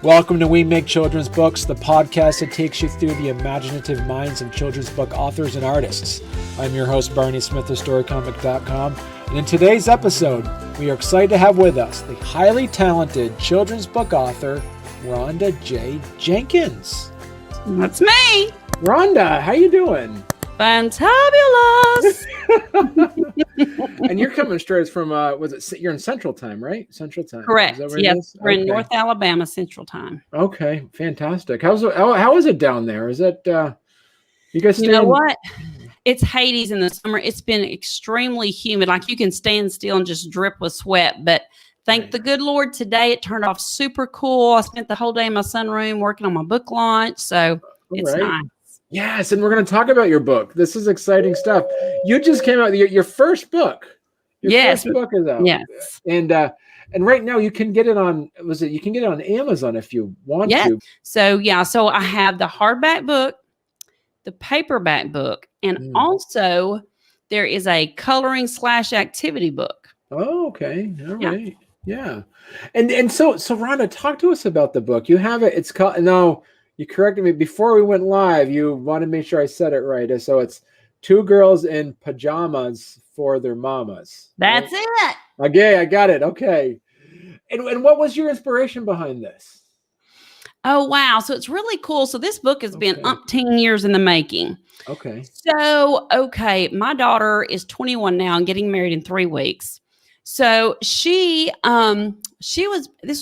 Welcome to We Make Children's Books, the podcast that takes you through the imaginative minds of children's book authors and artists. I'm your host, Barney Smith of StoryComic.com, and in today's episode, we are excited to have with us the highly talented children's book author, Rhonda Jenkins. That's me. Rhonda, how you doing? Fantabulous. And you're coming straight from, you're in Central Time, right? Central Time. Correct. Yes, we're in North Alabama Central Time. Okay, fantastic. How is it down there? Is it, you guys You know what? It's Hades in the summer. It's been extremely humid. Like you can stand still and just drip with sweat. But thank the good Lord, today it turned off super cool. I spent the whole day in my sunroom working on my book launch. So it's nice. Yes, and we're going to talk about your book. This is exciting stuff. You just came out your first book. First book is out. Yes. And right now you can get it on. You can get it on Amazon if you want to. So I have the hardback book, the paperback book, and also there is a coloring / activity book. Oh, okay. All right. Yeah. And so Rhonda, talk to us about the book. You have it. It's called now. You corrected me before we went live. You wanted to make sure I said it right. So it's Two Girls in Pajamas for Their Mamas. That's it. Okay, I got it. Okay. And what was your inspiration behind this? Oh, wow. So it's really cool. So this book has been umpteen years in the making. Okay. So, my daughter is 21 now and getting married in 3 weeks. So this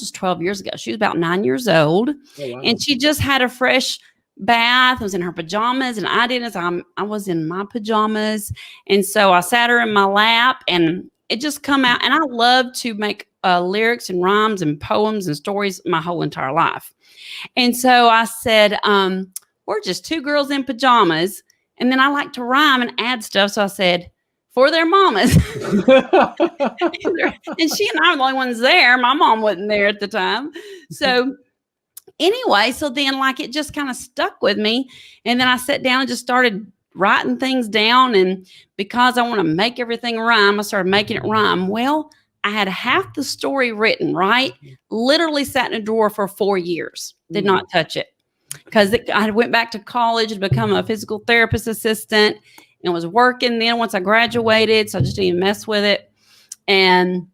was 12 years ago. She was about 9 years old. Oh, wow. And she just had a fresh bath, was in her pajamas, and I was in my pajamas. And so I sat her in my lap and it just come out. And I love to make lyrics and rhymes and poems and stories my whole entire life. And so I said, we're just two girls in pajamas. And then I like to rhyme and add stuff. So I said, for their mamas. And she and I were the only ones there. My mom wasn't there at the time. So anyway, then it just kind of stuck with me. And then I sat down and just started writing things down. And because I want to make everything rhyme, I started making it rhyme. Well, I had half the story written, right? Literally sat in a drawer for 4 years. Did not touch it. Because I went back to college to become a physical therapist assistant and was working then once I graduated. So I just didn't even mess with it. And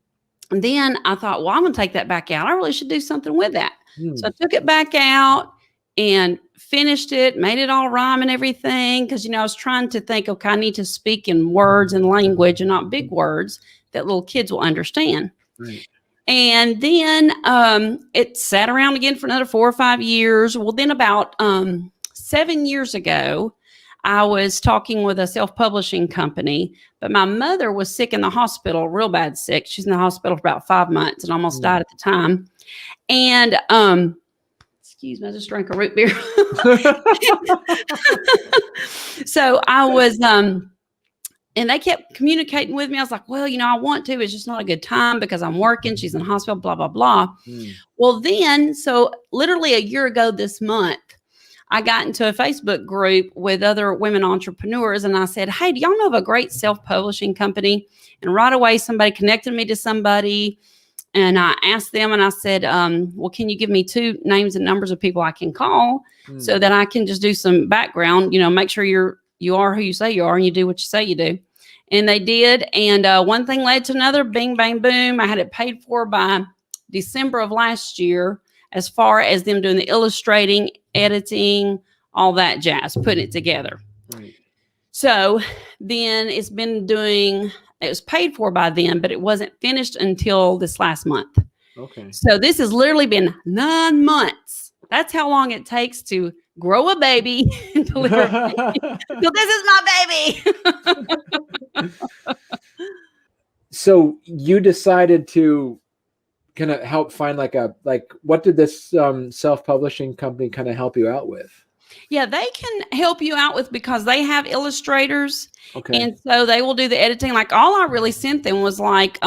then I thought, well, I'm going to take that back out. I really should do something with that. So I took it back out and finished it, made it all rhyme and everything. Because, I was trying to think, okay, I need to speak in words and language and not big words that little kids will understand. Right. And then it sat around again for another 4 or 5 years. Well, then about 7 years ago, I was talking with a self-publishing company, but my mother was sick in the hospital, real bad sick. She's in the hospital for about 5 months and almost died at the time. And, excuse me, I just drank a root beer. So I was, and they kept communicating with me. I was like, well, I want to, it's just not a good time because I'm working. She's in the hospital, blah, blah, blah. Well, then, so literally a year ago this month, I got into a Facebook group with other women entrepreneurs and I said, hey, do y'all know of a great self-publishing company? And right away, somebody connected me to somebody and I asked them and I said, well, can you give me 2 names and numbers of people I can call so that I can just do some background, make sure you are who you say you are and you do what you say you do. And they did. And one thing led to another, bing, bang, boom. I had it paid for by December of last year, as far as them doing the illustrating, editing, all that jazz, putting it together. Right. So then it was paid for by them, but it wasn't finished until this last month. Okay. So this has literally been 9 months. That's how long it takes to grow a baby and deliver a baby. So this is my baby. So you decided to kind of help find what did this self-publishing company kind of help you out with? Yeah, they can help you out with because they have illustrators. Okay. And so they will do the editing. Like all I really sent them was it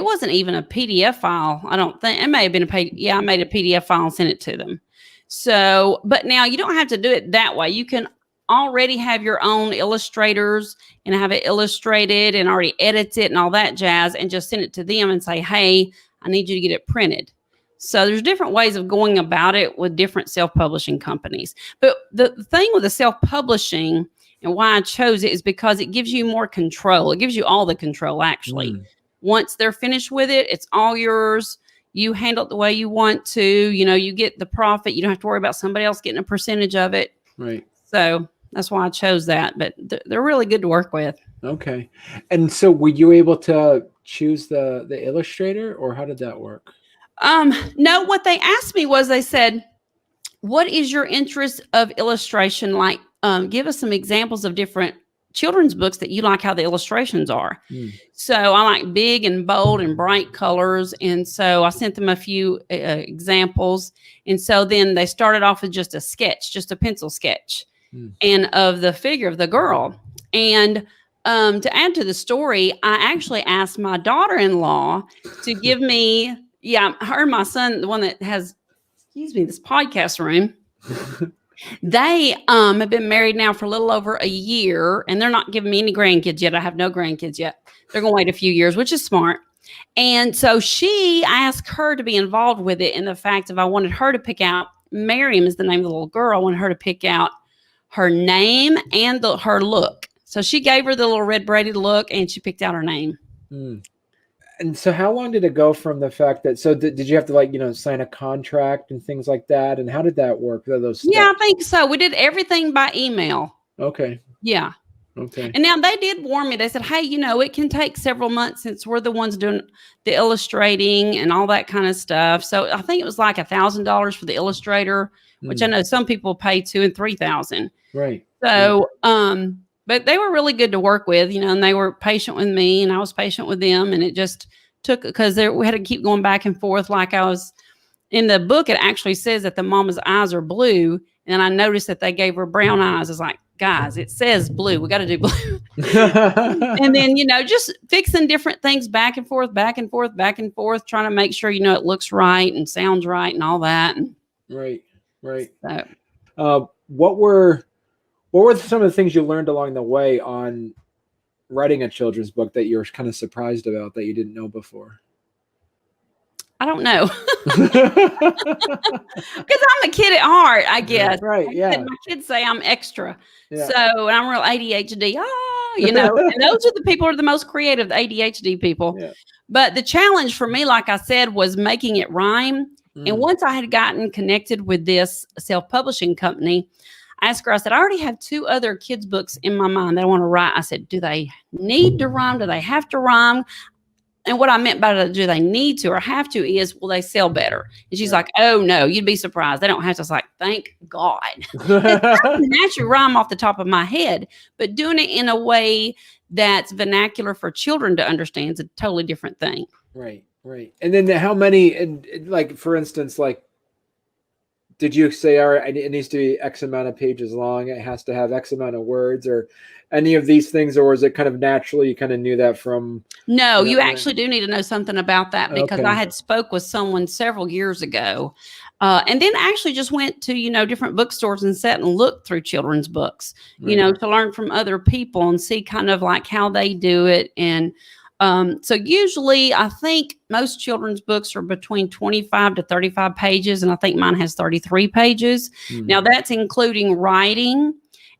wasn't even a PDF file. I don't think it may have been I made a PDF file and sent it to them. So, but now you don't have to do it that way. You can already have your own illustrators and have it illustrated and already edit it and all that jazz and just send it to them and say, hey, I need you to get it printed. So there's different ways of going about it with different self-publishing companies. But the thing with the self-publishing and why I chose it is because it gives you more control. It gives you all the control, actually. Once they're finished with it, it's all yours. You handle it the way you want to. You get the profit. You don't have to worry about somebody else getting a percentage of it. Right. So that's why I chose that. But they're really good to work with. Okay. And so were you able to choose the illustrator, or how did that work? No, what they asked me was, they said, what is your interest of illustration like? Give us some examples of different children's books that you like how the illustrations are. So I like big and bold and bright colors. And so I sent them a few examples. And so then they started off with just a sketch, just a pencil sketch and of the figure of the girl. And to add to the story, I actually asked my daughter-in-law to give me, her and my son, the one that has, this podcast room. They have been married now for a little over a year, and they're not giving me any grandkids yet. I have no grandkids yet. They're going to wait a few years, which is smart. And so I asked her to be involved with it in the fact of I wanted her to pick out, Mariam is the name of the little girl. I wanted her to pick out her name and her look. So she gave her the little red braided look, and she picked out her name. And so how long did it go from the fact that, so did you have to sign a contract and things like that? And how did that work? Those steps? Yeah, I think so. We did everything by email. Okay. Yeah. Okay. And now they did warn me. They said, hey, it can take several months since we're the ones doing the illustrating and all that kind of stuff. So I think it was like $1,000 for the illustrator, which I know some people pay $2,000 and $3,000. Right. So, but they were really good to work with, and they were patient with me and I was patient with them. And it just took, because we had to keep going back and forth. Like I was in the book, it actually says that the mama's eyes are blue. And I noticed that they gave her brown eyes. It's like, guys, it says blue. We got to do blue. And then, just fixing different things back and forth, back and forth, back and forth, trying to make sure, it looks right and sounds right and all that. Right. So, what were some of the things you learned along the way on writing a children's book that you were kind of surprised about that you didn't know before? I don't know. Because I'm a kid at heart, I guess. Right, yeah. My kids say I'm extra. Yeah. So, and I'm real ADHD. And those are the people who are the most creative, the ADHD people. Yeah. But the challenge for me, like I said, was making it rhyme. And once I had gotten connected with this self-publishing company, I asked her, I said, I already have 2 other kids' books in my mind that I want to write. I said, do they need to rhyme? Do they have to rhyme? And what I meant by do they need to or have to is, will they sell better? And she's like, oh, no, you'd be surprised. They don't have to. I was like, thank God. I can naturally rhyme off the top of my head, but doing it in a way that's vernacular for children to understand is a totally different thing. Right. And then how many, and like, for instance, like, did you say, all right, it needs to be X amount of pages long, it has to have X amount of words, or any of these things, or was it kind of naturally you kind of knew that from? No, you actually do need to know something about that, because I had spoke with someone several years ago, and then actually just went to, different bookstores and sat and looked through children's books, to learn from other people and see kind of like how they do it. And so usually I think most children's books are between 25 to 35 pages. And I think mine has 33 pages. Now that's including writing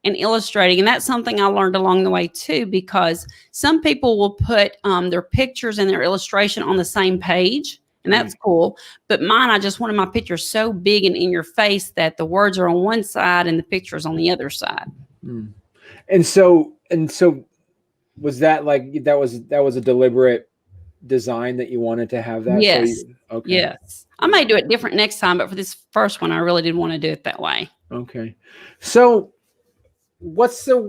and illustrating. And that's something I learned along the way too, because some people will put their pictures and their illustration on the same page. And that's cool. But mine, I just wanted my picture so big and in your face that the words are on one side and the picture's on the other side. And so was that like, that was a deliberate design that you wanted to have that? Yes. So yes. I may do it different next time, but for this first one, I really didn't want to do it that way. Okay. So what's the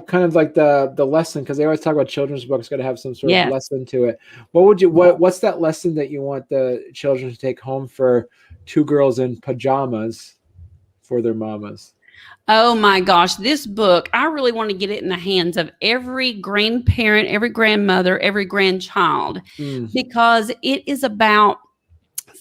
kind of like the lesson? Because they always talk about children's books got to have some sort of lesson to it. What's that lesson that you want the children to take home for 2 girls in pajamas for their mamas? Oh my gosh, this book, I really want to get it in the hands of every grandparent, every grandmother, every grandchild, because it is about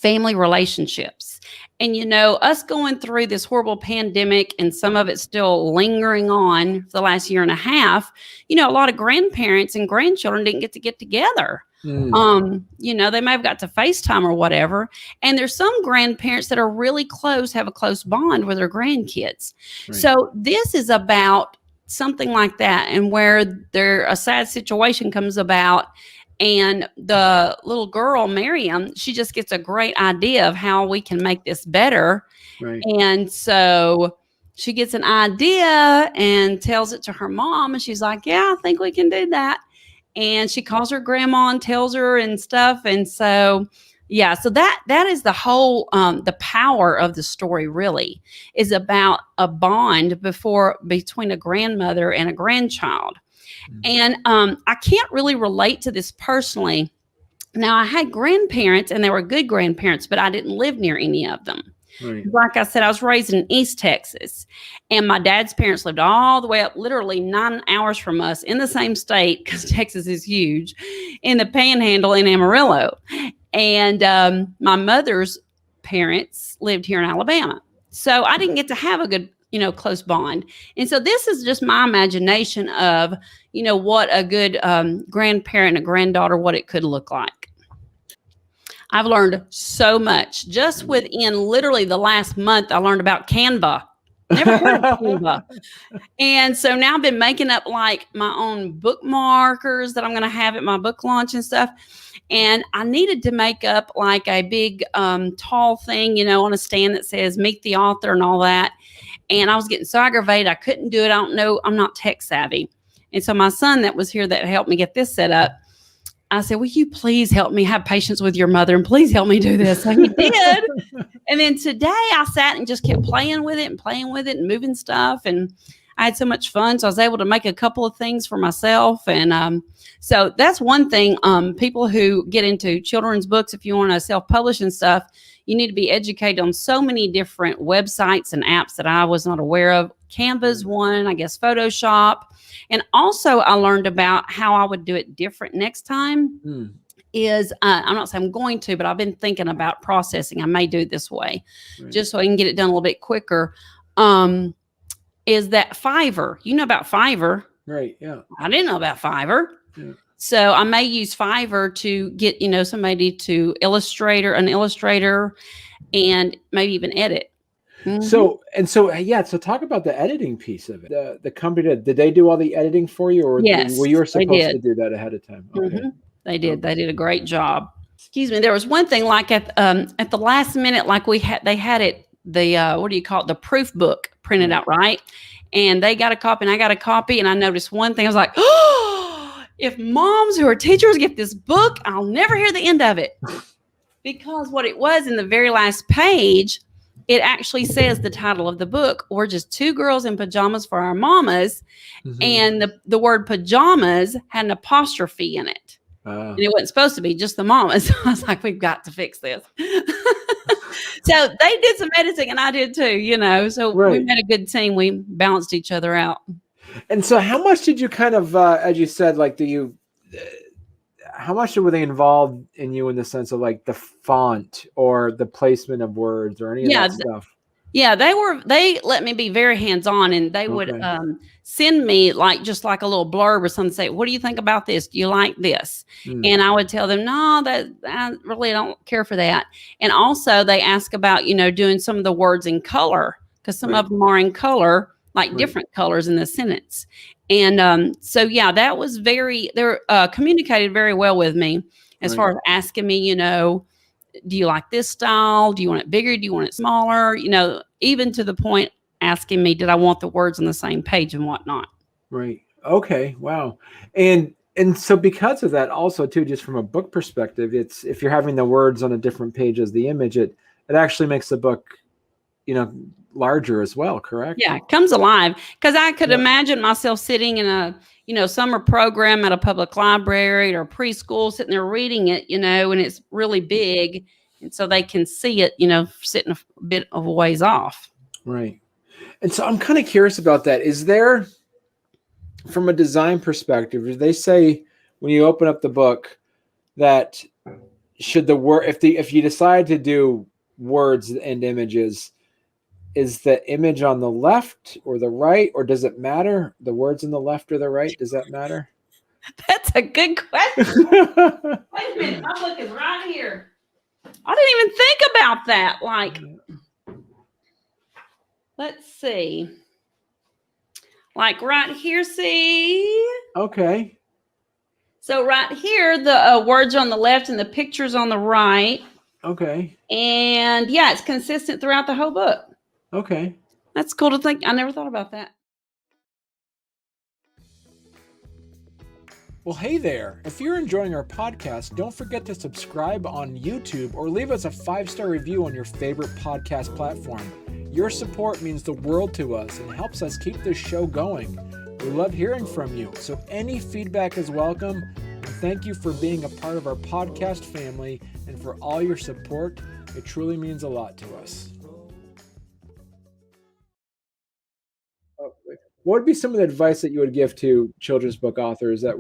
family relationships. And, us going through this horrible pandemic and some of it still lingering on for the last year and a half, a lot of grandparents and grandchildren didn't get together. They may have got to FaceTime or whatever. And there's some grandparents that are really close, have a close bond with their grandkids. Right. So this is about something like that, and where a sad situation comes about, and the little girl, Mariam, she just gets a great idea of how we can make this better. Right. And so she gets an idea and tells it to her mom, and she's like, yeah, I think we can do that. And she calls her grandma and tells her and stuff. And so, so that is the whole, the power of the story really is about a bond between a grandmother and a grandchild. And I can't really relate to this personally. Now, I had grandparents, and they were good grandparents, but I didn't live near any of them. Right. Like I said, I was raised in East Texas, and my dad's parents lived all the way up, literally 9 hours from us in the same state, because Texas is huge, in the Panhandle in Amarillo. And my mother's parents lived here in Alabama. So I didn't get to have a good, close bond. And so this is just my imagination of, what a good grandparent, a granddaughter, what it could look like. I've learned so much just within literally the last month. I learned about Canva. Never heard of Canva. And so now I've been making up like my own bookmarkers that I'm going to have at my book launch and stuff. And I needed to make up like a big tall thing, on a stand that says meet the author and all that. And I was getting so aggravated. I couldn't do it. I don't know. I'm not tech savvy. And so my son that was here that helped me get this set up, I said, will you please help me have patience with your mother and please help me do this? So he did. And then today I sat and just kept playing with it and moving stuff. And I had so much fun. So I was able to make a couple of things for myself. And so that's one thing. People who get into children's books, if you want to self-publish and stuff, you need to be educated on so many different websites and apps that I was not aware of. Canva's one, I guess Photoshop. And also I learned about how I would do it different next time. I'm not saying I'm going to, but I've been thinking about processing. I may do it this way, just so I can get it done a little bit quicker. Is that Fiverr? You know about Fiverr. Right, yeah. I didn't know about Fiverr. Yeah. So I may use Fiverr to get, somebody to an illustrator, and maybe even edit. Mm-hmm. So talk about the editing piece of it. The company, did they do all the editing for you, or yes, were you supposed to do that ahead of time? Okay. Mm-hmm. They did. They did a great job. Excuse me. There was one thing like at the last minute, like they had it, the proof book printed out, right? And they got a copy and I got a copy, and I noticed one thing. I was like, oh, if moms who are teachers get this book, I'll never hear the end of it. Because what it was in the very last page, it actually says the title of the book, We're Just Two Girls in Pajamas for Our Mamas. Mm-hmm. And the word pajamas had an apostrophe in it. And it wasn't supposed to be, just the mamas. I was like, we've got to fix this. So they did some editing, and I did too, So we made a good team. We balanced each other out. And so how much did you kind of, as you said, like, how much were they involved in you in the sense of like the font or the placement of words or any of that stuff? Yeah, they let me be very hands-on, and they would send me just like a little blurb or something, say, what do you think about this? Do you like this? And I would tell them, no, that I really don't care for that. And also they ask about, doing some of the words in color, because some of them are in color, like different colors in the sentence. And that was they communicated very well with me as far as asking me, do you like this style? Do you want it bigger? Do you want it smaller? Even to the point asking me, did I want the words on the same page and whatnot? Right. Okay. Wow. And so because of that also too, just from a book perspective, it's, if you're having the words on a different page as the image, it actually makes the book, larger as well. Correct. Yeah. It comes alive. Cause I could imagine myself sitting in a, summer program at a public library or preschool, sitting there reading it, and it's really big. And so they can see it, sitting a bit of a ways off. Right. And so I'm kind of curious about that. Is there, from a design perspective, do they say when you open up the book that should the word, if you decide to do words and images, is the image on the left or the right, or does it matter? The words on the left or the right, does that matter? That's a good question. Wait a minute, my book is right here. I didn't even think about that. Like, let's see. Like right here, see? Okay. So right here, the words are on the left and the picture's on the right. Okay. And yeah, it's consistent throughout the whole book. Okay. That's cool to think. I never thought about that. Well, hey there. If you're enjoying our podcast, don't forget to subscribe on YouTube or leave us a 5-star review on your favorite podcast platform. Your support means the world to us and helps us keep this show going. We love hearing from you, so any feedback is welcome. And thank you for being a part of our podcast family and for all your support. It truly means a lot to us. What would be some of the advice that you would give to children's book authors that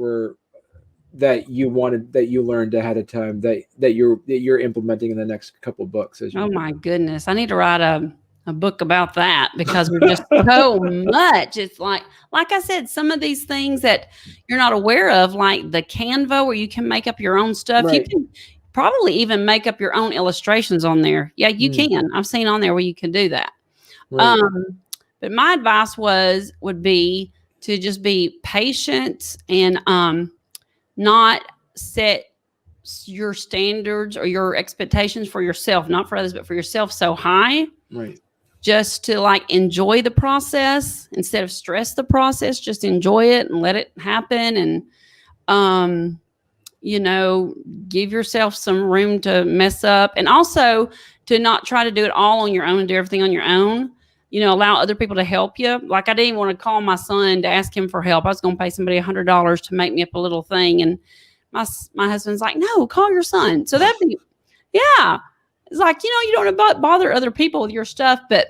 you learned ahead of time that you're implementing in the next couple of books? Oh my goodness. I need to write a book about that because we're just so much. It's like I said, some of these things that you're not aware of, like the Canva where you can make up your own stuff. Right. You can probably even make up your own illustrations on there. Yeah, you can. I've seen on there where you can do that. Right. But my advice would be to just be patient and not set your standards or your expectations for yourself, not for others, but for yourself so high. Right. Just to like enjoy the process instead of stress the process. Just enjoy it and let it happen. And, give yourself some room to mess up. And also to not try to do it all on your own and do everything on your own. Allow other people to help you. Like I didn't even want to call my son to ask him for help. I was going to pay somebody $100 to make me up a little thing. And my husband's like, no, call your son. So that'd be, yeah. It's like, you don't want to bother other people with your stuff, but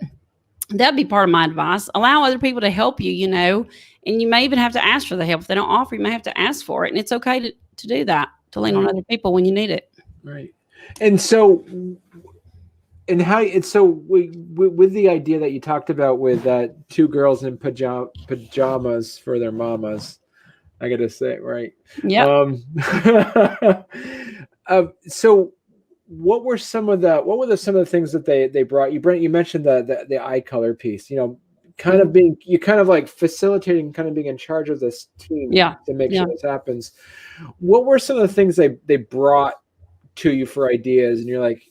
that'd be part of my advice. Allow other people to help you, and you may even have to ask for the help. If they don't offer, you may have to ask for it. And it's okay to do that, to lean on other people when you need it. Right. And so, with the idea that you talked about with two girls in pajamas for their mamas, I got to say, right? Yeah. So what were some of the things that they brought? You mentioned the eye color piece, kind of being, you kind of like facilitating, kind of being in charge of this team to make sure this happens. What were some of the things they brought to you for ideas? And you're like,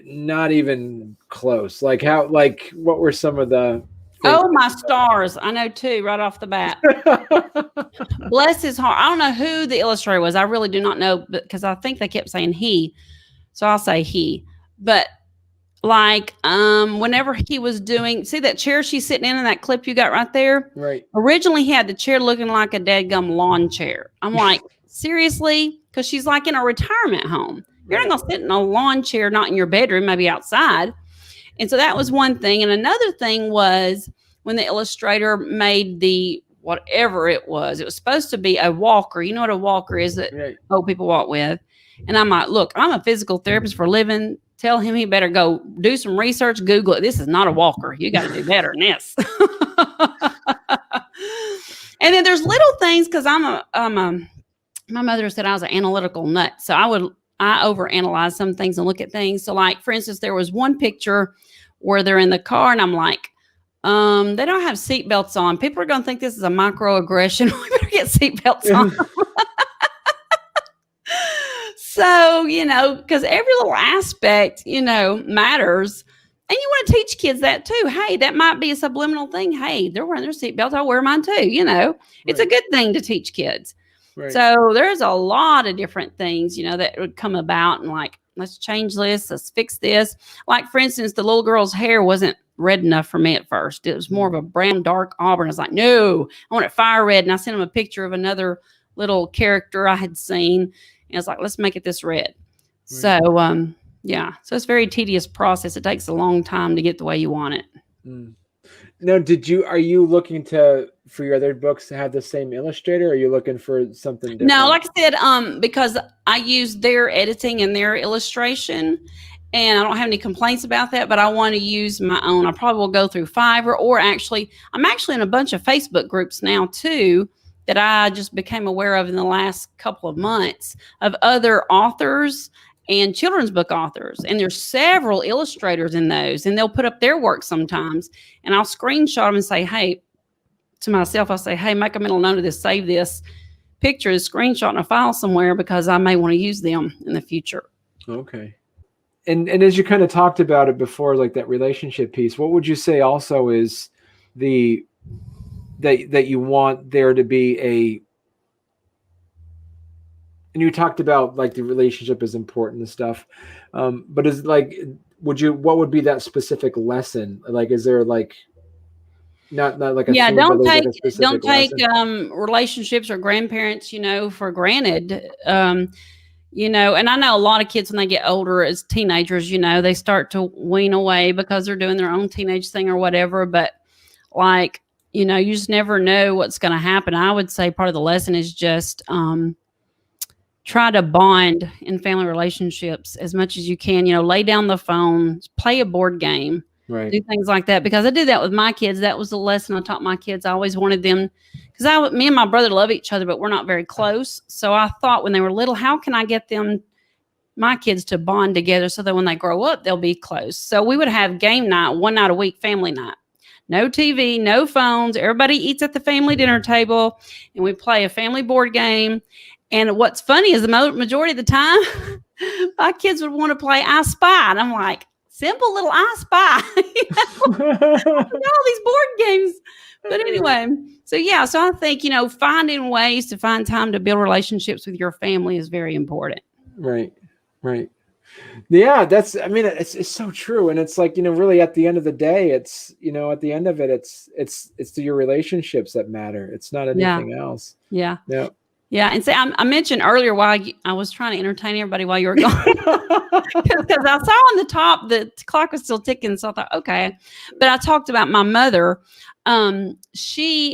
not even close. Like what were some of the things? Oh, my stars. I know too, right off the bat. Bless his heart. I don't know who the illustrator was. I really do not know, because I think they kept saying he. So I'll say he. But like whenever he was doing, see that chair she's sitting in that clip you got right there? Right. Originally he had the chair looking like a dadgum lawn chair. I'm like, seriously? Because she's like in a retirement home. You're not going to sit in a lawn chair, not in your bedroom, maybe outside. And so that was one thing. And another thing was when the illustrator made the whatever it was supposed to be a walker. You know what a walker is that old people walk with? And I'm like, look, I'm a physical therapist for a living. Tell him he better go do some research, Google it. This is not a walker. You got to do better than this. And then there's little things, because my mother said I was an analytical nut. So I overanalyze some things and look at things. So like, for instance, there was one picture where they're in the car and I'm like, they don't have seatbelts on. People are going to think this is a microaggression. We better get seatbelts on. So, because every little aspect, matters. And you want to teach kids that too. Hey, that might be a subliminal thing. Hey, they're wearing their seatbelts. I'll wear mine too. It's a good thing to teach kids. Right. So there's a lot of different things, that would come about and like, let's change this. Let's fix this. Like, for instance, the little girl's hair wasn't red enough for me at first. It was more of a brown, dark auburn. I was like, no, I want it fire red. And I sent him a picture of another little character I had seen. And I was like, let's make it this red. Right. So, so it's a very tedious process. It takes a long time to get the way you want it. Now, are you looking for your other books to have the same illustrator, or are you looking for something different? No, like I said, because I use their editing and their illustration, and I don't have any complaints about that, but I want to use my own. I probably will go through Fiverr, or actually, I'm actually in a bunch of Facebook groups now too, that I just became aware of in the last couple of months, of other authors and children's book authors. And there's several illustrators in those, and they'll put up their work sometimes, and I'll screenshot them and say, hey, to myself, I'll say, hey, make a mental note of this, save this picture, this screenshot in a file somewhere, because I may want to use them in the future. Okay. And as you kind of talked about it before, like that relationship piece, what would you say also is that you want there to be and you talked about like the relationship is important and stuff. But is like, what would be that specific lesson? Like, is there like, not like a yeah, theme, don't like take relationships or grandparents, for granted. And I know a lot of kids when they get older as teenagers, they start to wean away because they're doing their own teenage thing or whatever. But like, you just never know what's going to happen. I would say part of the lesson is just try to bond in family relationships as much as you can. Lay down the phone, play a board game, right? Do things like that, because I did that with my kids. That was the lesson I taught my kids. I always wanted them, because me and my brother love each other, but we're not very close. So I thought when they were little, how can I get my kids to bond together so that when they grow up, they'll be close. So we would have game night, one night a week, family night. No TV, no phones. Everybody eats at the family dinner table, and we play a family board game. And what's funny is the majority of the time, my kids would want to play I Spy. And I'm like, simple little I Spy. All these board games. But anyway, so I think, finding ways to find time to build relationships with your family is very important. Right. Yeah, it's so true. And it's like, really at the end of the day, it's, at the end of it, it's your relationships that matter. It's not anything else. Yeah. Yeah. Yeah. And I mentioned earlier while I was trying to entertain everybody while you were gone, because I saw on the top the clock was still ticking. So I thought, okay. But I talked about my mother. I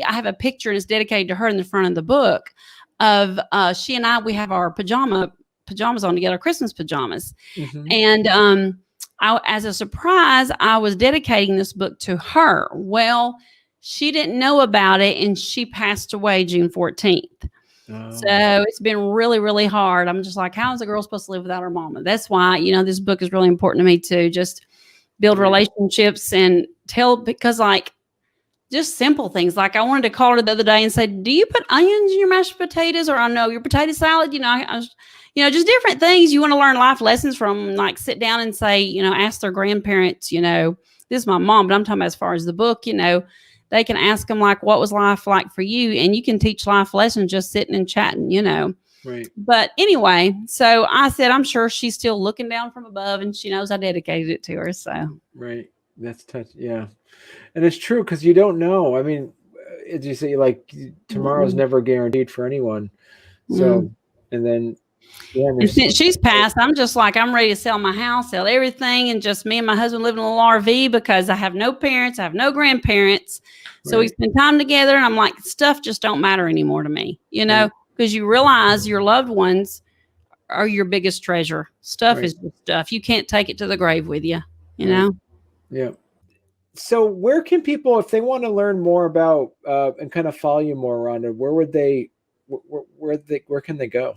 have a picture, and it's dedicated to her in the front of the book of she and I, we have our pajamas on together, Christmas pajamas. Mm-hmm. And as a surprise, I was dedicating this book to her. Well, she didn't know about it, and she passed away June 14th. So it's been really, really hard. I'm just like, how is a girl supposed to live without her mama? That's why, this book is really important to me too. Just build relationships and because like just simple things. Like I wanted to call her the other day and say, do you put onions in your mashed potatoes, or I know your potato salad? Just different things you want to learn life lessons from, like sit down and say, ask their grandparents, this is my mom, but I'm talking about as far as the book, they can ask them like, what was life like for you? And you can teach life lessons just sitting and chatting, Right. But anyway, so I said, I'm sure she's still looking down from above, and she knows I dedicated it to her. So. Right. That's touch. Yeah. And it's true, because you don't know. I mean, as you say, like tomorrow's never guaranteed for anyone. So, and then. Yeah, and since she's passed, I'm just like, I'm ready to sell my house, sell everything, and just me and my husband live in a little RV, because I have no parents, I have no grandparents. So we spend time together, and I'm like, stuff just don't matter anymore to me, because you realize your loved ones are your biggest treasure. Stuff is just stuff. You can't take it to the grave with you, know? Yeah. So where can people, if they want to learn more about and kind of follow you more, Rhonda, where can they go?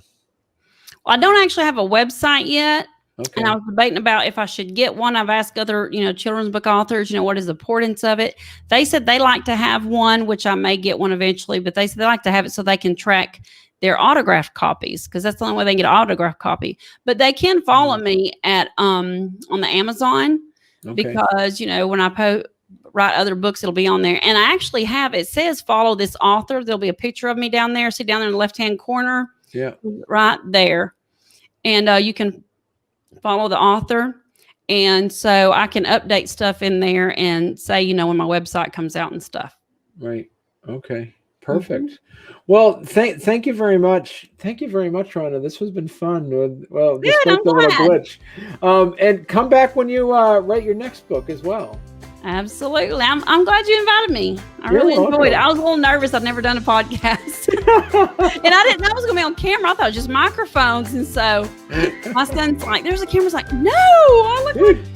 Well, I don't actually have a website yet. Okay. And I was debating about if I should get one. I've asked other, children's book authors, what is the importance of it? They said they like to have one, which I may get one eventually, but they said they like to have it so they can track their autographed copies, because that's the only way they can get an autographed copy. But they can follow me at on the Amazon, because, when I write other books, it'll be on there. And I actually it says follow this author. There'll be a picture of me down there. See down there in the left-hand corner. Yeah. Right there. And you can follow the author. And so I can update stuff in there and say, when my website comes out and stuff. Right. Okay. Perfect. Mm-hmm. Well, thank you very much. Thank you very much, Rhonda. This has been fun. Well, despite the little glitch. And come back when you write your next book as well. Absolutely. I'm glad you invited me. I You're really enjoyed welcome. it. I was a little nervous. I've never done a podcast. And I didn't know I was going to be on camera. I thought it was just microphones. And so my son's like, there's a camera. I was like, no. I look like